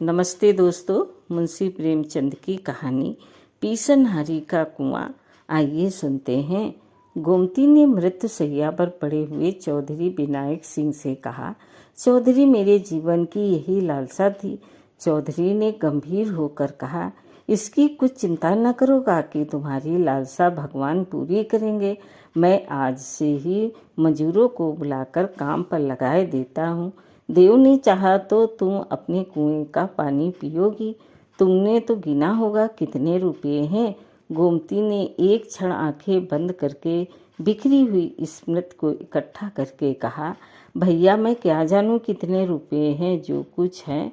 नमस्ते दोस्तों, मुंशी प्रेमचंद की कहानी पीसनहारी का कुआं। आइए सुनते हैं। गोमती ने मृत्युशैया पर पड़े हुए चौधरी विनायक सिंह से कहा, चौधरी मेरे जीवन की यही लालसा थी। चौधरी ने गंभीर होकर कहा, इसकी कुछ चिंता न करो काकी, तुम्हारी लालसा भगवान पूरी करेंगे। मैं आज से ही मजूरों को बुलाकर काम पर लगाए देता हूँ। देव ने चाहा तो तुम अपने कुएं का पानी पियोगी। तुमने तो गिना होगा कितने रुपये हैं। गोमती ने एक क्षण आंखें बंद करके बिखरी हुई स्मृति को इकट्ठा करके कहा, भैया मैं क्या जानूं कितने रुपये हैं, जो कुछ है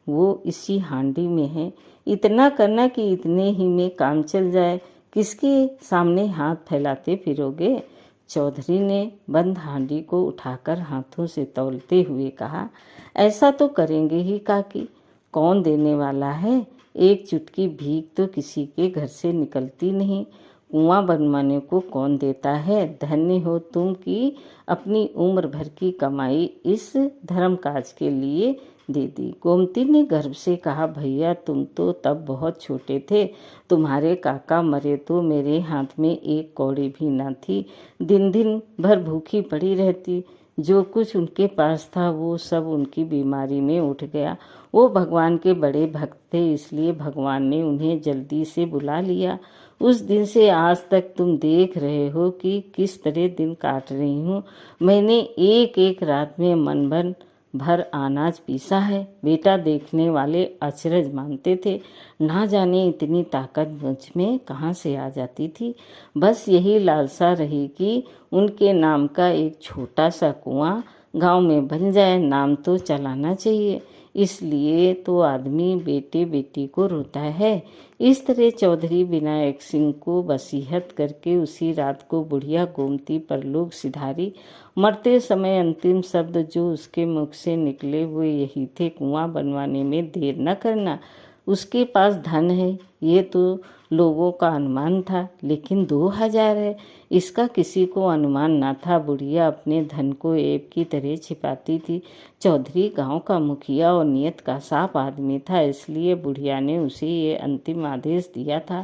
वो इसी हांडी में है। इतना करना कि इतने ही में काम चल जाए, किसके सामने हाथ फैलाते फिरोगे। चौधरी ने बंद हांडी को उठाकर हाथों से तौलते हुए कहा, ऐसा तो करेंगे ही काकी, कौन देने वाला है। एक चुटकी भीख तो किसी के घर से निकलती नहीं। कुआं बनवाने को कौन देता है। धन्य हो तुम कि अपनी उम्र भर की कमाई इस धर्म काज के लिए दे दी। गोमती ने गर्व से कहा, भैया तुम तो तब बहुत छोटे थे। तुम्हारे काका मरे तो मेरे हाथ में एक कौड़ी भी न थी। दिन दिन भर भूखी पड़ी रहती। जो कुछ उनके पास था वो सब उनकी बीमारी में उठ गया। वो भगवान के बड़े भक्त थे, इसलिए भगवान ने उन्हें जल्दी से बुला लिया। उस दिन से आज तक तुम देख रहे हो कि किस तरह दिन काट रही हूँ। मैंने एक एक रात में मन भर अनाज पीसा है। बेटा देखने वाले अचरज मानते थे, ना जाने इतनी ताकत मुझ में कहाँ से आ जाती थी। बस यही लालसा रही कि उनके नाम का एक छोटा सा कुआं गांव में बन जाए। नाम तो चलाना चाहिए, इसलिए तो आदमी बेटे बेटी को रोता है। इस तरह चौधरी विनायक सिंह को वसीयत करके उसी रात को बुढ़िया गोमती परलोक सिधारी। मरते समय अंतिम शब्द जो उसके मुख से निकले हुए यही थे, कुआं बनवाने में देर न करना। उसके पास धन है ये तो लोगों का अनुमान था, लेकिन 2000 है इसका किसी को अनुमान न था। बुढ़िया अपने धन को ऐब की तरह छिपाती थी। चौधरी गांव का मुखिया और नियत का साफ आदमी था, इसलिए बुढ़िया ने उसे ये अंतिम आदेश दिया था।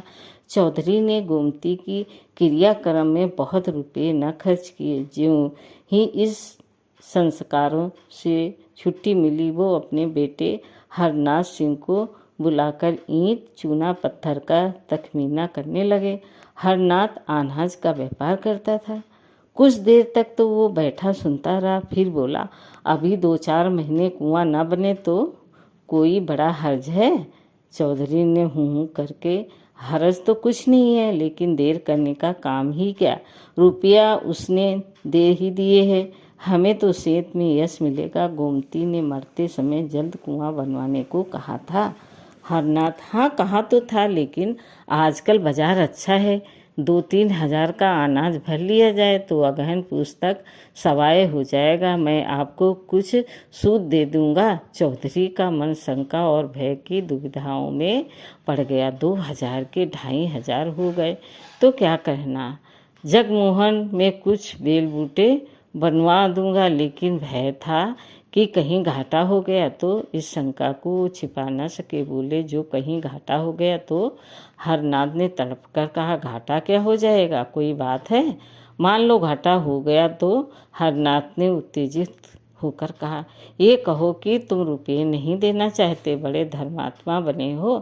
चौधरी ने गोमती की क्रियाक्रम में बहुत रुपये न खर्च किए। ज्यों ही इस संस्कारों से छुट्टी मिली, वो अपने बेटे हरनाथ सिंह को बुलाकर ईंट चूना पत्थर का तखमीना करने लगे। हरनाथ अनाज का व्यापार करता था। कुछ देर तक तो वो बैठा सुनता रहा, फिर बोला, अभी 2-4 महीने कुआं न बने तो कोई बड़ा हर्ज है। चौधरी ने हूँ करके, हर्ज तो कुछ नहीं है, लेकिन देर करने का काम ही क्या। रुपया उसने दे ही दिए है, हमें तो सेत में यश मिलेगा। गोमती ने मरते समय जल्द कुआं बनवाने को कहा था। हरनाथ, हाँ कहा तो था, लेकिन आजकल बाजार अच्छा है। 2-3 हजार का अनाज भर लिया जाए तो अगहन पुस्तक सवाए हो जाएगा। मैं आपको कुछ सूद दे दूंगा। चौधरी का मन शंका और भय की दुविधाओं में पड़ गया। 2000 के 2500 हो गए तो क्या कहना। जगमोहन में कुछ बेल बूटे बनवा दूंगा, लेकिन भय था कि कहीं घाटा हो गया तो। इस शंका को छिपा न सके, बोले, जो कहीं घाटा हो गया तो। हरनाथ ने तड़प कर कहा, घाटा क्या हो जाएगा, कोई बात है। मान लो घाटा हो गया तो। हरनाथ ने उत्तेजित होकर कहा, ये कहो कि तुम रुपये नहीं देना चाहते, बड़े धर्मात्मा बने हो।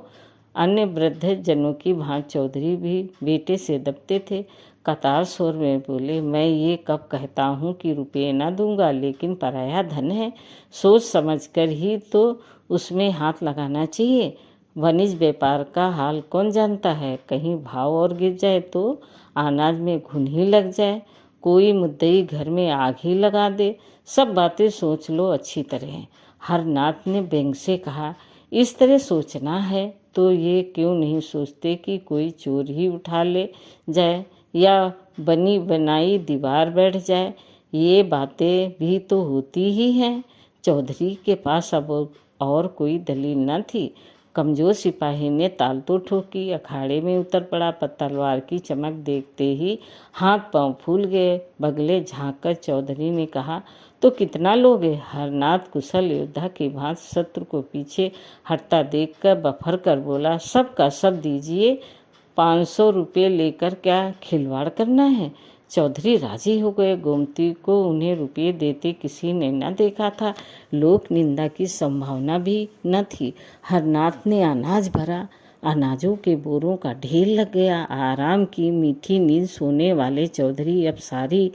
अन्य वृद्ध जनों की भांति चौधरी भी बेटे से दबते थे। कतार स्वर में बोले, मैं ये कब कहता हूँ कि रुपये ना दूंगा, लेकिन पराया धन है, सोच समझकर ही तो उसमें हाथ लगाना चाहिए। वाणिज्य व्यापार का हाल कौन जानता है, कहीं भाव और गिर जाए तो अनाज में घुन ही लग जाए, कोई मुद्दई घर में आग ही लगा दे। सब बातें सोच लो अच्छी तरह। हरनाथ ने व्यंग से कहा, इस तरह सोचना है तो ये क्यों नहीं सोचते कि कोई चोर ही उठा ले जाए या बनी बनाई दीवार बैठ जाए। ये बातें भी तो होती ही हैं। चौधरी के पास अब और कोई दलील न थी। कमजोर सिपाही ने ताल तो ठोकी, अखाड़े में उतर पड़ा, पर तलवार की चमक देखते ही हाथ पांव फूल गए। बगले झांककर चौधरी ने कहा, तो कितना लोगे? हरनाथ कुशल योद्धा की भांति शत्रु को पीछे हटता देखकर बफर कर बोला, सब का सब दीजिए, 500 रुपये लेकर क्या खिलवाड़ करना है? चौधरी राजी हो गए। गोमती को उन्हें रुपये देते किसी ने न देखा था, लोक निंदा की संभावना भी न थी। हरनाथ ने अनाज भरा, अनाजों के बोरों का ढेर लग गया। आराम की मीठी नींद सोने वाले चौधरी अब सारी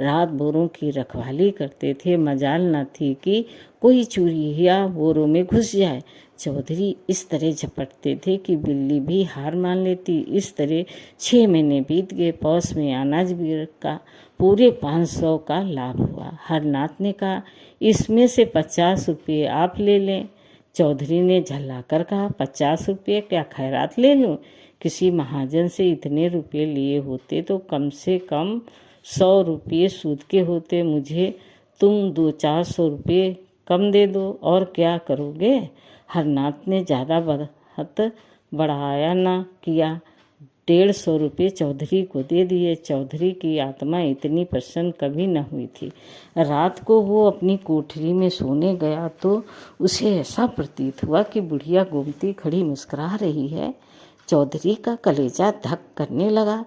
रात बोरों की रखवाली करते थे। मजाल न थी कि कोई चूरिया बोरों में घुस जाए। चौधरी इस तरह झपटते थे कि बिल्ली भी हार मान लेती। इस तरह 6 महीने बीत गए। पौष में अनाज का पूरे 500 का लाभ हुआ। हरनाथ ने कहा, इसमें से 50 रुपये आप ले लें। चौधरी ने झल्लाकर कहा, 50 रुपये क्या खैरात ले लूं? किसी महाजन से इतने रुपये लिए होते तो कम से कम 100 रुपये सूद के होते। मुझे तुम 200-400 रुपये कम दे दो, और क्या करोगे? हरनाथ ने ज़्यादा बढ़ाया न किया, 150 रुपये चौधरी को दे दिए। चौधरी की आत्मा इतनी प्रसन्न कभी न हुई थी। रात को वो अपनी कोठरी में सोने गया तो उसे ऐसा प्रतीत हुआ कि बुढ़िया गोमती खड़ी मुस्कुरा रही है। चौधरी का कलेजा धक करने लगा।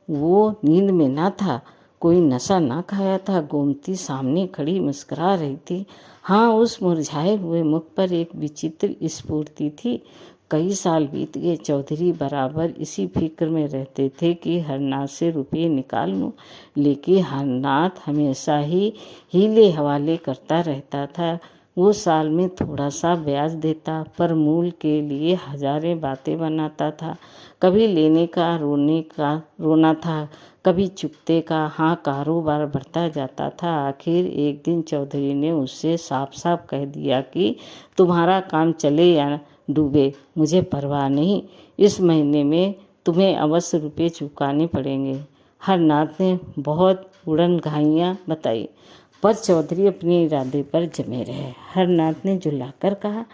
वो नींद में न था, कोई नशा ना खाया था। गोमती सामने खड़ी मुस्कुरा रही थी। हाँ, उस मुरझाए हुए मुख पर एक विचित्र स्फूर्ति थी। कई साल बीत गए। चौधरी बराबर इसी फिक्र में रहते थे कि हरनाथ से रुपये निकाल लूं, लेकिन हरनाथ हमेशा ही हीले हवाले करता रहता था। वो साल में थोड़ा सा ब्याज देता, पर मूल के लिए हजारें बातें बनाता था। कभी लेने का रोना था, कभी चुकते का। हाँ, कारोबार बढ़ता जाता था। आखिर एक दिन चौधरी ने उससे साफ साफ कह दिया कि तुम्हारा काम चले या डूबे, मुझे परवाह नहीं, इस महीने में तुम्हें अवश्य रुपये चुकाने पड़ेंगे। हरनाथ ने बहुत उड़न घाइयाँ बताई, पर चौधरी अपने इरादे पर जमे रहे। हरनाथ ने झुल्लाकर कहा,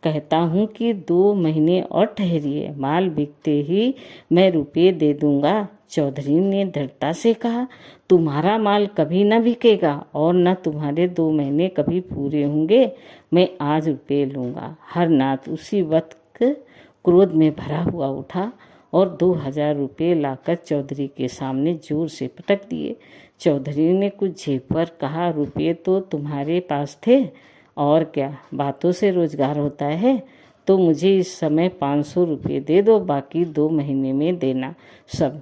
कहता हूँ कि 2 महीने और ठहरिए, माल बिकते ही मैं रुपये दे दूंगा। चौधरी ने दृढ़ता से कहा, तुम्हारा माल कभी न बिकेगा और न तुम्हारे 2 महीने कभी पूरे होंगे। मैं आज रुपये लूँगा। हरनाथ उसी वक्त क्रोध में भरा हुआ उठा और 2000 रुपये लाकर चौधरी के सामने जोर से पटक दिए। चौधरी ने कुछ झेप कर कहा, रुपये तो तुम्हारे पास थे, और क्या बातों से रोजगार होता है? तो मुझे इस समय 500 रुपये दे दो, बाकी 2 महीने में देना। सब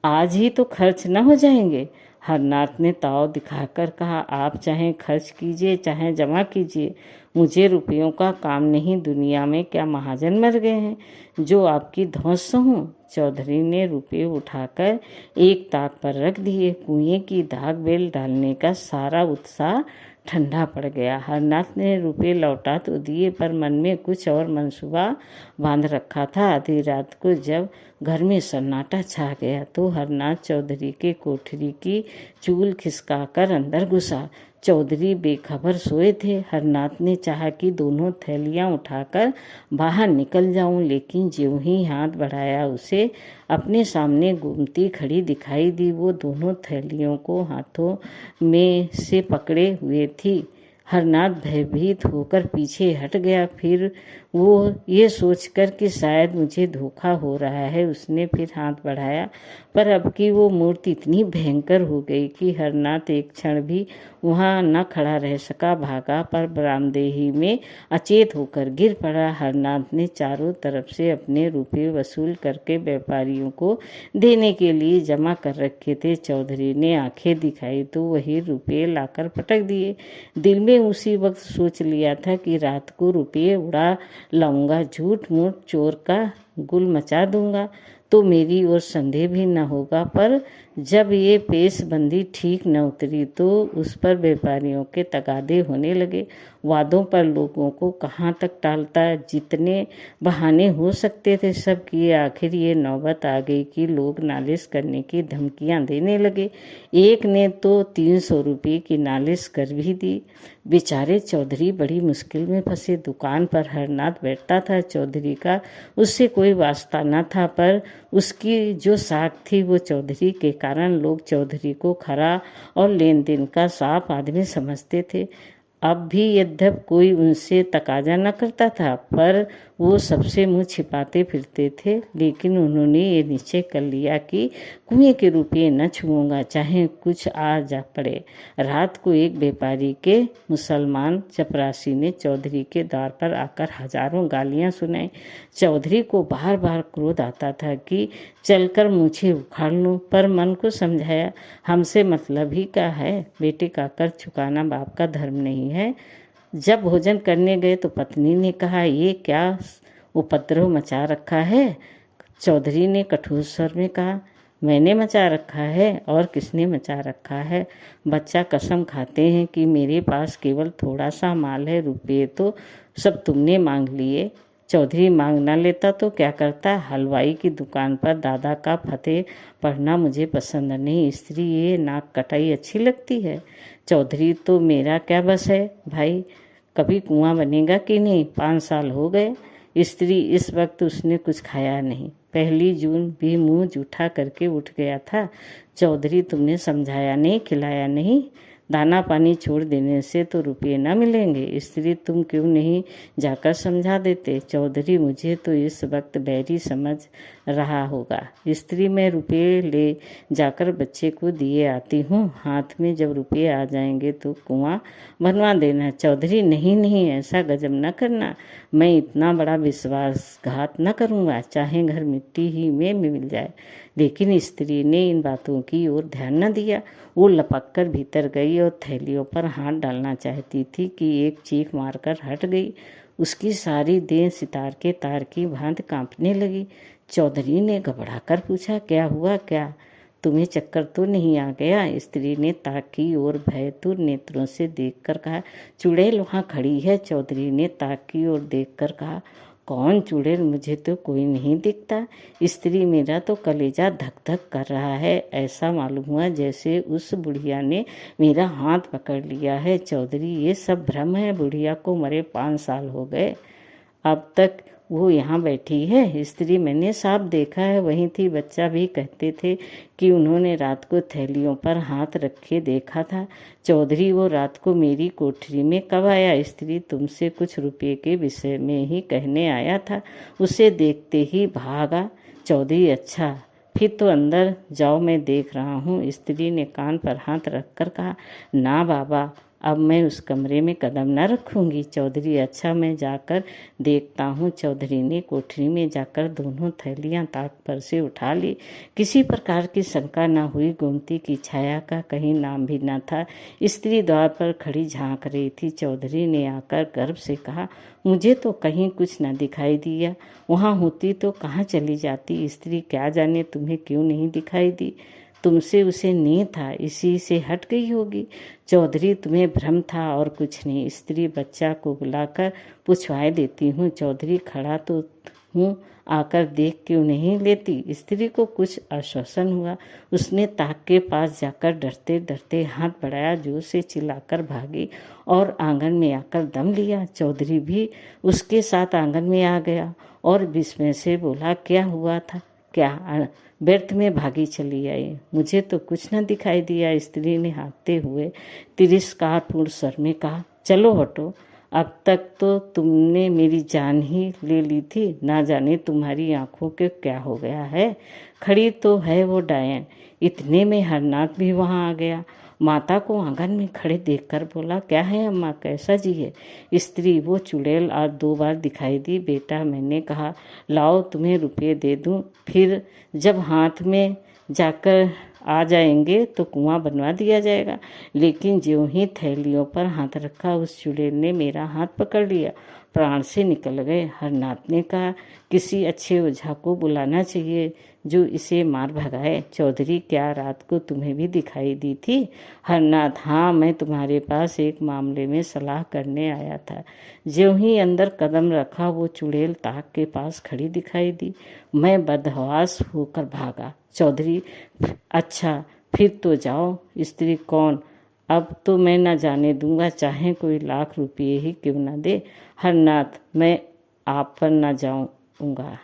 आज ही तो खर्च न हो जाएंगे? हरनाथ ने ताव दिखाकर कहा, आप चाहे खर्च कीजिए चाहे जमा कीजिए, मुझे रुपयों का काम नहीं। दुनिया में क्या महाजन मर गए हैं जो आपकी ध्वस्त हों? चौधरी ने रुपये उठाकर एक ताक पर रख दिए। कुएं की दाग बेल डालने का सारा उत्साह ठंडा पड़ गया। हरनाथ ने रुपये लौटा तो दिए, पर मन में कुछ और मंसूबा बांध रखा था। आधी रात को जब घर में सन्नाटा छा गया तो हरनाथ चौधरी के कोठरी की चूल खिसकाकर अंदर घुसा। चौधरी बेखबर सोए थे। हरनाथ ने चाहा कि दोनों थैलियां उठाकर बाहर निकल जाऊं, लेकिन ज्यों ही हाथ बढ़ाया उसे अपने सामने गोमती खड़ी दिखाई दी। वो दोनों थैलियों को हाथों में से पकड़े हुए थी। हरनाथ भयभीत होकर पीछे हट गया। फिर वो ये सोचकर कि शायद मुझे धोखा हो रहा है, उसने फिर हाथ बढ़ाया, पर अब की वो मूर्ति इतनी भयंकर हो गई कि हरनाथ एक क्षण भी वहाँ न खड़ा रह सका। भागा, पर बरामदेही में अचेत होकर गिर पड़ा। हरनाथ ने चारों तरफ से अपने रुपये वसूल करके व्यापारियों को देने के लिए जमा कर रखे थे। चौधरी ने आंखें दिखाई तो वही रुपये लाकर पटक दिए। दिल में उसी वक्त सोच लिया था कि रात को रुपये उड़ा लाऊंगा, झूठ मूठ चोर का गुल मचा दूंगा तो मेरी ओर संदेह भी न होगा। पर जब ये पेशबंदी ठीक न उतरी तो उस पर व्यापारियों के तगादे होने लगे। वादों पर लोगों को कहाँ तक टालता, जितने बहाने हो सकते थे सब किए। आखिर ये नौबत आ गई कि लोग नालिश करने की धमकियां देने लगे। एक ने तो 300 रुपये की नालिश कर भी दी। बेचारे चौधरी बड़ी मुश्किल में फंसे। दुकान पर हरनाथ बैठता था। चौधरी का उससे कोई वास्ता न था, पर उसकी जो साख थी वो चौधरी के कारण लोग चौधरी को खरा और लेन देन का साफ आदमी समझते थे। अब भी यद्यप कोई उनसे तकाजा न करता था, पर वो सबसे मुंह छिपाते फिरते थे। लेकिन उन्होंने ये निश्चय कर लिया कि कुएं के रुपये न छूऊंगा, चाहे कुछ आ जा पड़े। रात को एक व्यापारी के मुसलमान चपरासी ने चौधरी के द्वार पर आकर हजारों गालियां सुनाई। चौधरी को बार बार क्रोध आता था कि चलकर मूछें उखाड़ लूं, पर मन को समझाया हमसे मतलब ही क्या है, बेटे का कर चुकाना बाप का धर्म नहीं है। जब भोजन करने गए तो पत्नी ने कहा, ये क्या उपद्रव मचा रखा है? चौधरी ने कठोर स्वर में कहा, मैंने मचा रखा है और किसने मचा रखा है? बच्चा कसम खाते हैं कि मेरे पास केवल थोड़ा सा माल है, रुपये तो सब तुमने मांग लिए। चौधरी मांग ना लेता तो क्या करता? हलवाई की दुकान पर दादा का फतेह पढ़ना मुझे पसंद नहीं। स्त्री ये नाक कटाई अच्छी लगती है। चौधरी तो मेरा क्या बस है भाई, कभी कुआं बनेगा कि नहीं? 5 साल हो गए। स्त्री इस वक्त उसने कुछ खाया नहीं। 1 जून भी मुंह जूठा करके उठ गया था। चौधरी तुमने समझाया नहीं, खिलाया नहीं। दाना पानी छोड़ देने से तो रुपये न मिलेंगे। स्त्री तुम क्यों नहीं जाकर समझा देते? चौधरी मुझे तो इस वक्त बैरी समझ रहा होगा। स्त्री मैं रुपये ले जाकर बच्चे को दिए आती हूँ। हाथ में जब रुपये आ जाएंगे तो कुआं बनवा देना। चौधरी नहीं नहीं, ऐसा गजब न करना। मैं इतना बड़ा विश्वासघात न करूँगा, चाहे घर मिट्टी ही में मिल जाए। लेकिन स्त्री ने इन बातों की ओर ध्यान न दिया। वो लपक कर भीतर गई और थैलियों पर हाथ डालना चाहती थी कि एक चीख मारकर हट गई। उसकी सारी देह सितार के तार की भांति कांपने लगी। चौधरी ने घबराकर पूछा, क्या हुआ? क्या तुम्हें चक्कर तो नहीं आ गया? स्त्री ने ताक की ओर भयतुर नेत्रों से देखकर कहा, चुड़ैल वहाँ खड़ी है। चौधरी ने ताक की ओर देखकर कहा, कौन चुड़ैल? मुझे तो कोई नहीं दिखता। स्त्री मेरा तो कलेजा धक धक कर रहा है। ऐसा मालूम हुआ जैसे उस बुढ़िया ने मेरा हाथ पकड़ लिया है। चौधरी ये सब भ्रम है। बुढ़िया को मरे 5 साल हो गए, अब तक वो यहाँ बैठी है। स्त्री मैंने साफ देखा है, वहीं थी। बच्चा भी कहते थे कि उन्होंने रात को थैलियों पर हाथ रखे देखा था। चौधरी वो रात को मेरी कोठरी में कब आया? स्त्री तुमसे कुछ रुपये के विषय में ही कहने आया था, उसे देखते ही भागा। चौधरी अच्छा, फिर तो अंदर जाओ, मैं देख रहा हूँ। स्त्री ने कान पर हाथ रखकर कहा, ना बाबा, अब मैं उस कमरे में कदम न रखूंगी। चौधरी अच्छा, मैं जाकर देखता हूँ। चौधरी ने कोठरी में जाकर दोनों थैलियाँ ताक पर से उठा ली। किसी प्रकार की शंका न हुई। गोमती की छाया का कहीं नाम भी न था। स्त्री द्वार पर खड़ी झांक रही थी। चौधरी ने आकर गर्व से कहा, मुझे तो कहीं कुछ न दिखाई दिया। वहाँ होती तो कहाँ चली जाती? स्त्री क्या जाने तुम्हें क्यों नहीं दिखाई दी। तुमसे उसे नींद था, इसी से हट गई होगी। चौधरी तुम्हें भ्रम था और कुछ नहीं। स्त्री बच्चा को बुलाकर पूछवाए देती हूँ। चौधरी खड़ा तो हूँ, आकर देख क्यों नहीं लेती? स्त्री को कुछ आश्वासन हुआ। उसने ताक के पास जाकर डरते डरते हाथ बढ़ाया, जोर से चिल्लाकर भागी और आंगन में आकर दम लिया। चौधरी भी उसके साथ आंगन में आ गया और विस्मय से बोला, क्या हुआ था? क्या व्यर्थ में भागी चली आई? मुझे तो कुछ न दिखाई दिया। स्त्री ने हाँफते हुए तिरस्कारपूर्ण स्वर में कहा, चलो हटो, अब तक तो तुमने मेरी जान ही ले ली थी। ना जाने तुम्हारी आंखों के क्या हो गया है। खड़ी तो है वो डायन। इतने में हरनाथ भी वहाँ आ गया। माता को आंगन में खड़े देखकर बोला, क्या है अम्मा, कैसा जी है? स्त्री, वो चुड़ैल आज 2 बार दिखाई दी। बेटा, मैंने कहा लाओ तुम्हें रुपये दे दूं, फिर जब हाथ में जाकर आ जाएंगे तो कुआं बनवा दिया जाएगा। लेकिन ज्यों ही थैलियों पर हाथ रखा उस चुड़ैल ने मेरा हाथ पकड़ लिया, प्राण से निकल गए। हरनाथ ने कहा, किसी अच्छे ओझा को बुलाना चाहिए जो इसे मार भगाए। चौधरी, क्या रात को तुम्हें भी दिखाई दी थी? हरनाथ, हाँ, मैं तुम्हारे पास एक मामले में सलाह करने आया था। ज्यों ही अंदर कदम रखा वो चुड़ैल ताक के पास खड़ी दिखाई दी। मैं बदहवास होकर भागा। चौधरी, अच्छा फिर तो जाओ। स्त्री, कौन? अब तो मैं न जाने दूंगा, चाहे कोई लाख रुपये ही क्यों न दे। हरनाथ, मैं आप पर न जाऊंगा।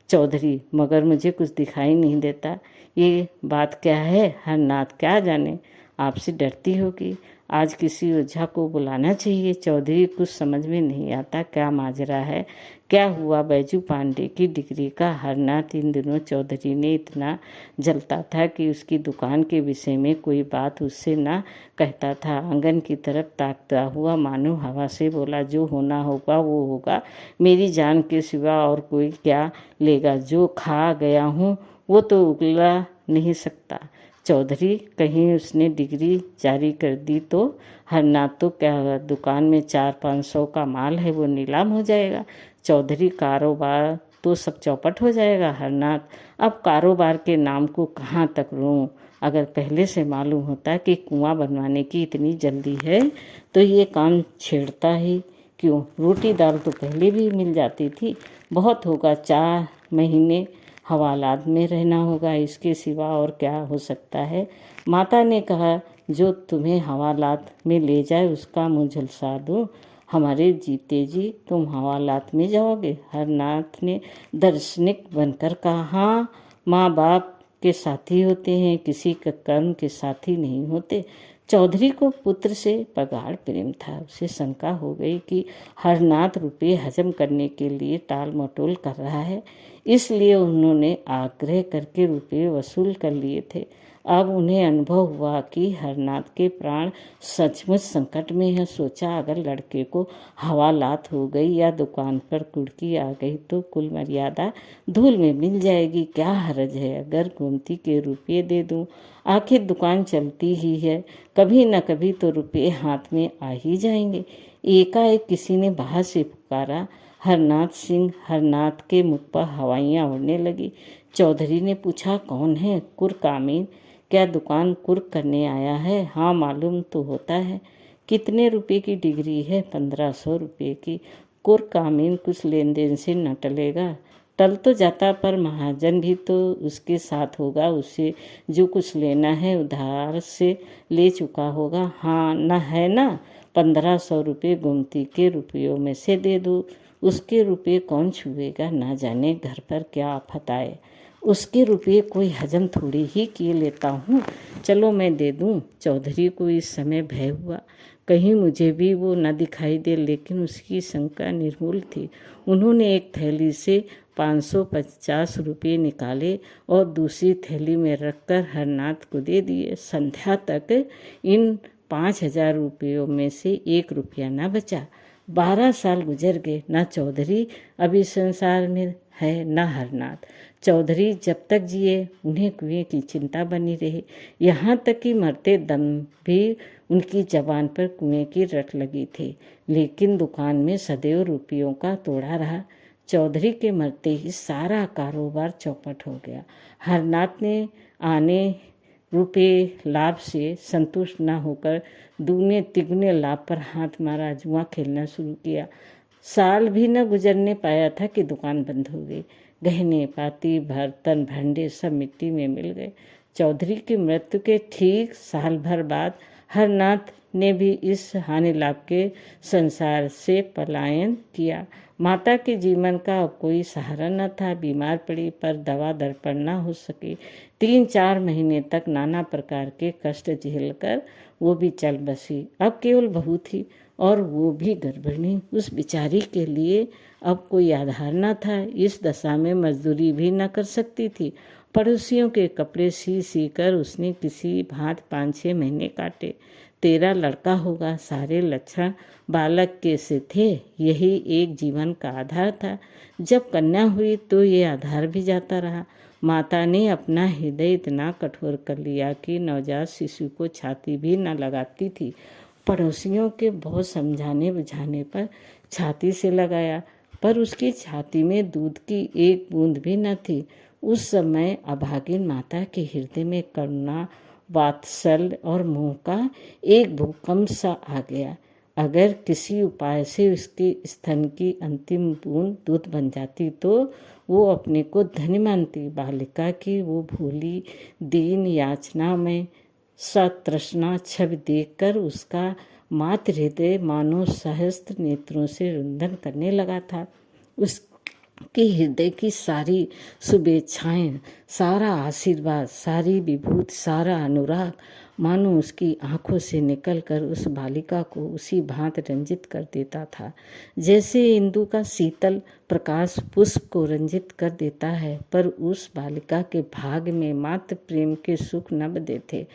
चौधरी, मगर मुझे कुछ दिखाई नहीं देता, ये बात क्या है? हरनाथ, क्या जाने, आपसे डरती होगी। आज किसी ओझा को बुलाना चाहिए। चौधरी, कुछ समझ में नहीं आता, क्या माजरा है? क्या हुआ बैजू पांडे की डिग्री का? हरनाथ, इन दिनों चौधरी ने इतना जलता था कि उसकी दुकान के विषय में कोई बात उससे ना कहता था। आंगन की तरफ ताकता हुआ मानो हवा से बोला, जो होना होगा वो होगा, मेरी जान के सिवा और कोई क्या लेगा? जो खा गया हूँ वो तो उगला नहीं सकता। चौधरी, कहीं उसने डिग्री जारी कर दी तो? हरनाथ, तो क्या दुकान में 400-500 का माल है, वो नीलाम हो जाएगा। चौधरी, कारोबार तो सब चौपट हो जाएगा। हरनाथ, अब कारोबार के नाम को कहाँ तक रोऊं? अगर पहले से मालूम होता कि कुआं बनवाने की इतनी जल्दी है तो ये काम छेड़ता ही क्यों? रोटी दाल तो पहले भी मिल जाती थी। बहुत होगा 4 महीने हवालात में रहना होगा, इसके सिवा और क्या हो सकता है? माता ने कहा, जो तुम्हें हवालात में ले जाए उसका मुँह झुलसा दो। हमारे जीते जी तुम हवालात में जाओगे? हरनाथ ने दार्शनिक बनकर कहा, हाँ, माँ बाप के साथी होते हैं, किसी का कर्म के साथी नहीं होते। चौधरी को पुत्र से प्रगाढ़ प्रेम था। उसे शंका हो गई कि हरनाथ रुपये हजम करने के लिए टाल मटोल कर रहा है, इसलिए उन्होंने आग्रह करके रुपये वसूल कर लिए थे। अब उन्हें अनुभव हुआ कि हरनाथ के प्राण सचमुच संकट में है। सोचा, अगर लड़के को हवालात हो गई या दुकान पर कुड़की आ गई तो कुल मर्यादा धूल में मिल जाएगी। क्या हर्ज है अगर गोमती के रुपये दे दूं? आखिर दुकान चलती ही है, कभी न कभी तो रुपये हाथ में आ ही जाएंगे। एकाएक किसी ने बाहर से पुकारा, हरनाथ सिंह। हरनाथ के मुख पर हवाइयाँ उड़ने लगी। चौधरी ने पूछा, कौन है? कुरकामीन। क्या दुकान कुर्क करने आया है? हाँ, मालूम तो होता है। कितने रुपए की डिग्री है? 1500 रुपये की। कुरकामीन, कुछ लेन देन से न टलेगा? टल तो जाता, पर महाजन भी तो उसके साथ होगा, उससे जो कुछ लेना है उधार से ले चुका होगा। हाँ, न है ना? 1500 रुपये गोमती के रुपयों में से दे दो। उसके रुपये कौन छुएगा? ना जाने घर पर क्या आफत आए। उसके रुपये कोई हजम थोड़ी ही किए लेता हूँ, चलो मैं दे दूँ। चौधरी को इस समय भय हुआ, कहीं मुझे भी वो न दिखाई दे, लेकिन उसकी शंका निर्मूल थी। उन्होंने एक थैली से 550 रुपये निकाले और दूसरी थैली में रखकर हरनाथ को दे दिए। संध्या तक इन 5000 रुपयों में से 1 रुपया न बचा। 12 साल गुजर गए, न चौधरी अभी संसार में है न हरनाथ। चौधरी जब तक जिए उन्हें कुएं की चिंता बनी रही, यहाँ तक कि मरते दम भी उनकी जबान पर कुएं की रट लगी थी। लेकिन दुकान में सदैव रुपयों का तोड़ा रहा। चौधरी के मरते ही सारा कारोबार चौपट हो गया। हरनाथ ने आने रुपये लाभ से संतुष्ट न होकर दूने तिगुने लाभ पर हाथ मारा, जुआ खेलना शुरू किया। साल भी न गुजरने पाया था कि दुकान बंद हो गई। गहने पाती बर्तन भांडे सब मिट्टी में मिल गए। चौधरी की मृत्यु के ठीक साल भर बाद हरनाथ ने भी इस हानि लाभ के संसार से पलायन किया। माता के जीवन का अब कोई सहारा न था। बीमार पड़ी पर दवा दर्पण न हो सकी। 3-4 महीने तक नाना प्रकार के कष्ट झेलकर वो भी चल बसी। अब केवल बहू थी और वो भी गर्भिणी। उस बिचारी के लिए अब कोई आधार न था। इस दशा में मजदूरी भी न कर सकती थी। पड़ोसियों के कपड़े सी सी कर उसने किसी भांत 5-6 महीने काटे। 13 लड़का होगा, सारे लक्षण बालक के से थे। यही एक जीवन का आधार था। जब कन्या हुई तो ये आधार भी जाता रहा। माता ने अपना हृदय इतना कठोर कर लिया कि नवजात शिशु को छाती भी न लगाती थी। पड़ोसियों के बहुत समझाने बुझाने पर छाती से लगाया, पर उसकी छाती में दूध की एक बूंद भी न थी। उस समय अभागिन माता के हृदय में करुणा, वात्सल्य और मोह का एक भूकंप सा आ गया। अगर किसी उपाय से उसके स्तन की अंतिम बूंद दूध बन जाती तो वो अपने को धन्य मानती। बालिका की वो भोली दीन याचना में सतृष्णा छवि देखकर उसका मातृ हृदय मानो सहस्त्र नेत्रों से रुंधन करने लगा था। उसके हृदय की सारी शुभेच्छाएं, सारा आशीर्वाद, सारी विभूति, सारा अनुराग मानो उसकी आंखों से निकलकर उस बालिका को उसी भांति रंजित कर देता था जैसे इंदु का शीतल प्रकाश पुष्प को रंजित कर देता है। पर उस बालिका के भाग में मात्र प्रेम के सुख न बंधे थे।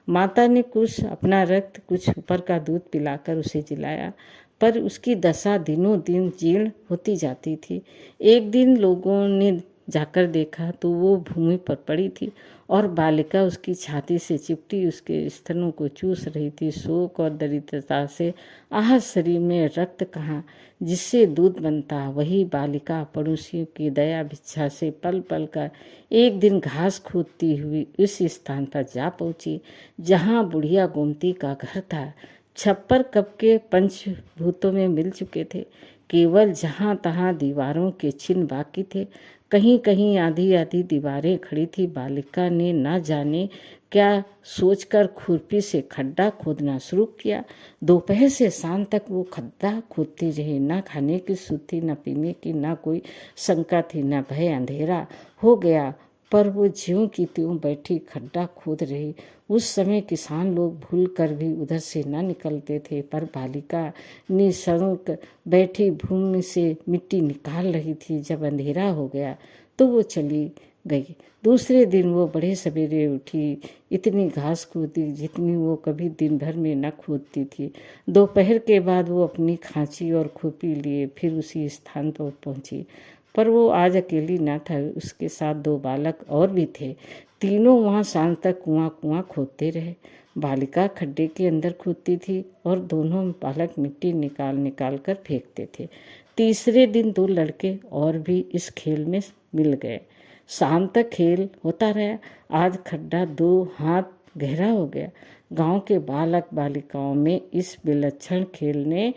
माता ने कुछ अपना रक्त, कुछ ऊपर का दूध पिलाकर उसे जिलाया, पर उसकी दशा दिनों दिन जीर्ण होती जाती थी। एक दिन लोगों ने जाकर देखा तो वो भूमि पर पड़ी थी और बालिका उसकी छाती से चिपटी उसके स्तनों को चूस रही थी। शोक और दरिद्रता से आह शरीर में रक्त कहाँ जिससे दूध बनता। वही बालिका पड़ोसियों की दया भिक्षा से पल पल कर एक दिन घास खोदती हुई उस स्थान पर जा पहुंची जहाँ बुढ़िया गोमती का घर था। छप्पर कब के पंचभूतों में मिल चुके थे। केवल जहाँ तहाँ दीवारों के चिन्ह बाकी थे। कहीं कहीं आधी आधी दीवारें खड़ी थी। बालिका ने न जाने क्या सोचकर खुरपी से खड्डा खोदना शुरू किया। दोपहर से शाम तक वो खड्डा खोदती रही। न खाने की सुध थी, न पीने की, न कोई शंका थी, न भय। अंधेरा हो गया पर वो ज्यों की त्यों बैठी खड्डा खोद रही। उस समय किसान लोग भूल कर भी उधर से न निकलते थे, पर बालिका निशंक बैठी भूमि से मिट्टी निकाल रही थी। जब अंधेरा हो गया तो वो चली गई। दूसरे दिन वो बड़े सवेरे उठी, इतनी घास खोदी जितनी वो कभी दिन भर में न खोदती थी। दोपहर के बाद वो अपनी खांची और खुरपी लिए फिर उसी स्थान पर पहुंची। पर वो आज अकेली न था, उसके साथ 2 बालक और भी थे। तीनों वहाँ शाम तक कुआं कुआं खोदते रहे। बालिका खड्डे के अंदर खोदती थी और दोनों बालक मिट्टी निकाल निकाल कर फेंकते थे। तीसरे दिन 2 लड़के और भी इस खेल में मिल गए। शाम तक खेल होता रहा। आज खड्डा 2 हाथ गहरा हो गया। गांव के बालक बालिकाओं में इस विलक्षण खेल ने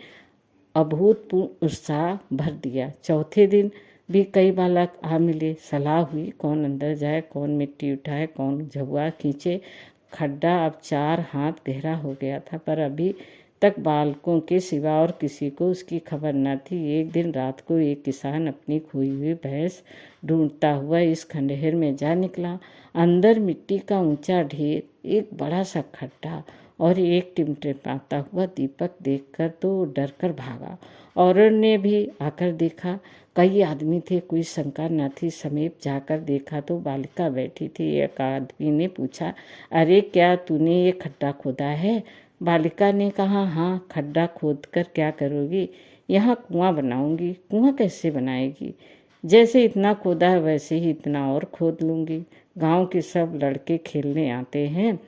अभूतपूर्व उत्साह भर दिया। चौथे दिन भी कई बालक आ मिले। सलाह हुई कौन अंदर जाए, कौन मिट्टी उठाए, कौन झुआ खींचे। खड्डा अब 4 हाथ गहरा हो गया था, पर अभी तक बालकों के सिवा और किसी को उसकी खबर न थी। एक दिन रात को एक किसान अपनी खोई हुई भैंस ढूंढता हुआ इस खंडहर में जा निकला। अंदर मिट्टी का ऊंचा ढेर, एक बड़ा सा खड्डा और एक टिमटिमाता हुआ दीपक देखकर तो डर कर भागा। औरों ने भी आकर देखा। कई आदमी थे, कोई शंका न थी। समीप जाकर देखा तो बालिका बैठी थी। एक आदमी ने पूछा, अरे क्या तूने ये खड्डा खोदा है? बालिका ने कहा, हाँ। खड्डा खोदकर क्या करोगी? यहाँ कुआं बनाऊंगी। कुआं कैसे बनाएगी? जैसे इतना खोदा है वैसे ही इतना और खोद लूँगी। गांव के सब लड़के खेलने आते हैं,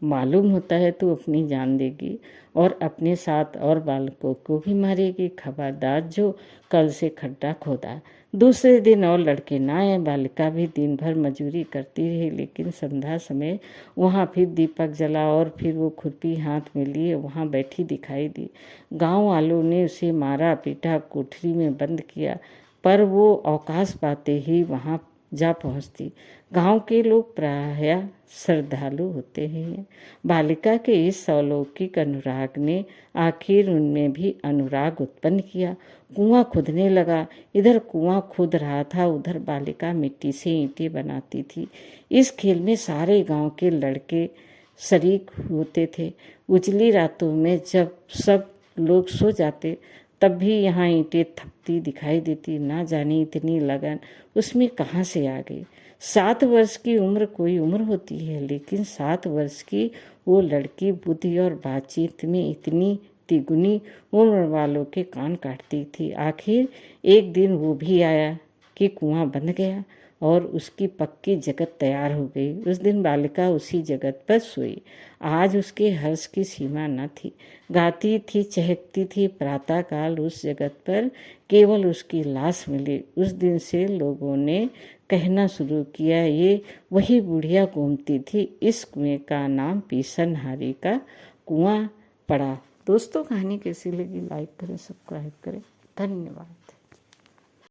मालूम होता है तू अपनी जान देगी और अपने साथ और बालकों को भी मारेगी। खबरदार जो कल से खड्डा खोदा। दूसरे दिन और लड़के ना आए। बालिका भी दिन भर मजूरी करती रही, लेकिन संध्या समय वहाँ फिर दीपक जला और फिर वो खुरपी हाथ में लिए वहाँ बैठी दिखाई दी। गांव वालों ने उसे मारा पीटा, कोठरी में बंद किया, पर वो अवकाश पाते ही वहाँ जा पहुँचती। गांव के लोग प्रायः श्रद्धालु होते हैं। बालिका के इस अलौकिक अनुराग ने आखिर उनमें भी अनुराग उत्पन्न किया। कुआं खोदने लगा। इधर कुआं खोद रहा था, उधर बालिका मिट्टी से ईंटें बनाती थी। इस खेल में सारे गांव के लड़के शरीक होते थे। उजली रातों में जब सब लोग सो जाते तब भी यहाँ ईंटें थपती दिखाई देती। ना जाने इतनी लगन उसमें कहाँ से आ गई। 7 वर्ष की उम्र कोई उम्र होती है, लेकिन 7 वर्ष की वो लड़की बुद्धि और बातचीत में इतनी तिगुनी उम्र वालों के कान काटती थी। आखिर एक दिन वो भी आया कि कुआं बंद गया। और उसकी पक्की जगत तैयार हो गई। उस दिन बालिका उसी जगत पर सोई। आज उसके हर्ष की सीमा न थी। गाती थी, चहकती थी। प्रातःकाल उस जगत पर केवल उसकी लाश मिली। उस दिन से लोगों ने कहना शुरू किया, ये वही बुढ़िया गोमती थी। इस कुएं का नाम पीसनहारी का कुआं पड़ा। दोस्तों, कहानी कैसी लगी लाइक करें, सब्सक्राइब करें। धन्यवाद।